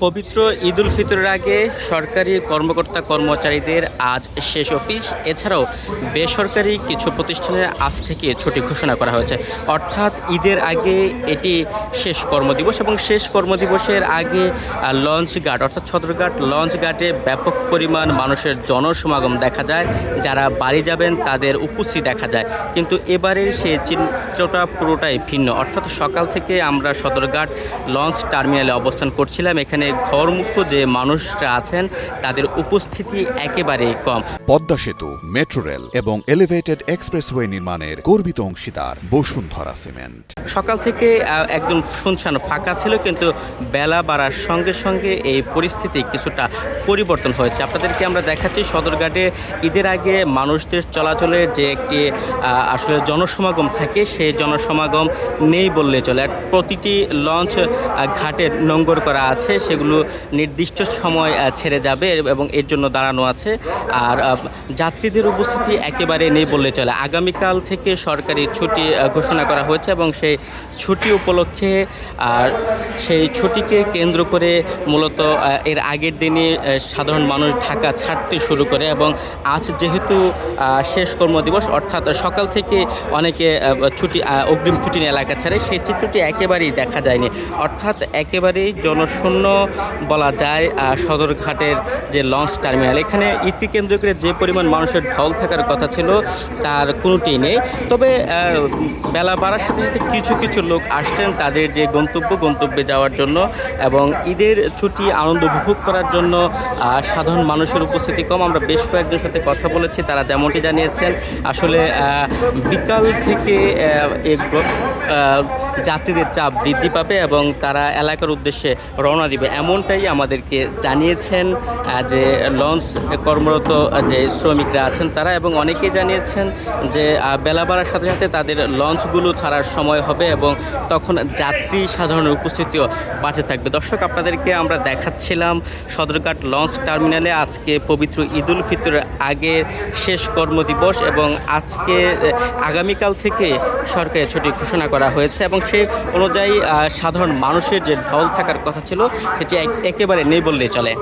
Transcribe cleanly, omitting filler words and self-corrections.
পবিত্র ঈদ উল ফিতরের আগে সরকারি কর্মকর্তা কর্মচারীদের আজ শেষ অফিস। এছাড়াও বেসরকারি কিছু প্রতিষ্ঠানের আজ থেকে ছুটি ঘোষণা করা হয়েছে। অর্থাৎ ঈদের আগে এটি শেষ কর্মদিবস এবং শেষ কর্মদিবসের আগে লঞ্চ ঘাট অর্থাৎ সদরঘাট লঞ্চ ঘাটে ব্যাপক পরিমাণ মানুষের জনসমাগম দেখা যায়। যারা বাড়ি যাবেন তাদের উপস্থিতি দেখা যায়, কিন্তু এবারের সেই চিত্রটা পুরোটাই ভিন্ন। অর্থাৎ সকাল থেকে আমরা সদরঘাট লঞ্চ টার্মিনালে অবস্থান করছিলাম। এখানে ঘরমুখো যে মানুষরা আছেন তাদের উপস্থিতি একেবারেই কম। পদ্মা সেতু, মেট্রো রেল এবং এলিভেটেড এক্সপ্রেসওয়ে নির্মাণের গর্বিত অংশীদার বসুন্ধরা সিমেন্ট। সকাল থেকে একদম শুনশান ফাঁকা ছিল, কিন্তু বেলা বাড়ার সঙ্গে সঙ্গে এই পরিস্থিতি কিছুটা পরিবর্তন হয়েছে। আপনাদেরকে আমরা দেখাচ্ছি সদরঘাটে ঈদের আগে মানুষদের চলাচলের যে একটি আসলে জনসমাগম থাকে, সেই জনসমাগম নেই বললে চলে। প্রতিটি লঞ্চ ঘাটে নোঙ্গর করা আছে, সেগুলো নির্দিষ্ট সময় ছেড়ে যাবে এবং এর জন্য দাঁড়ানো আছে। আর যাত্রীদের উপস্থিতি একেবারে নেই বললে চলে। আগামীকাল থেকে সরকারি ছুটি ঘোষণা করা হয়েছে এবং সেই ছুটি উপলক্ষে সেই ছুটিকে কেন্দ্র করে মূলত এর আগের দিনে সাধারণ মানুষ ঢাকা ছাড়তে শুরু করে এবং আজ যেহেতু শেষ কর্মদিবস অর্থাৎ সকাল থেকে অনেকে ছুটি অগ্রিম ছুটি নিয়ে এলাকা ছাড়ে, সেই চিত্রটি একেবারেই দেখা যায়নি। অর্থাৎ একেবারেই জনশূন্য বলা যায় সদরঘাটের যে লঞ্চ টার্মিনাল। এখানে ঈদকে কেন্দ্র করে যে পরিমাণ মানুষের ঢল থাকার কথা ছিল তার কোনোটি নেই। তবে বেলা বাড়ার সাথে সাথে কিছু কিছু লোক আসছেন তাদের যে গন্তব্যে যাওয়ার জন্য এবং ঈদের ছুটি আনন্দ উপভোগ করার জন্য। সাধারণ মানুষের উপস্থিতি কম। আমরা বেশ কয়েকজনের সাথে কথা বলেছি, তারা যেমনটি জানিয়েছেন আসলে বিকাল থেকে যাত্রীদের চাপ বৃদ্ধি পাবে এবং তারা এলাকার উদ্দেশ্যে রওনা দিবে, এমনটাই আমাদেরকে জানিয়েছেন যে লঞ্চ কর্মরত যে শ্রমিকরা আছেন তারা। এবং অনেকেই জানিয়েছেন যে বেলা বাড়ার সাথে সাথে তাদের লঞ্চগুলো ছাড়ার সময় হবে এবং তখন যাত্রী সাধারণের উপস্থিতিও বাড়তে থাকবে। দর্শক, আপনাদেরকে আমরা দেখাচ্ছিলাম সদরঘাট লঞ্চ টার্মিনালে আজকে পবিত্র ঈদ উল ফিতরের আগে শেষ কর্মদিবস এবং আজকে আগামীকাল থেকে সরকারি ছুটি ঘোষণা করা হয়েছে এবং সেই অনুযায়ী সাধারণ মানুষের যে ঢল থাকার কথা ছিল সেটি একেবারে নেই বললেই চলে।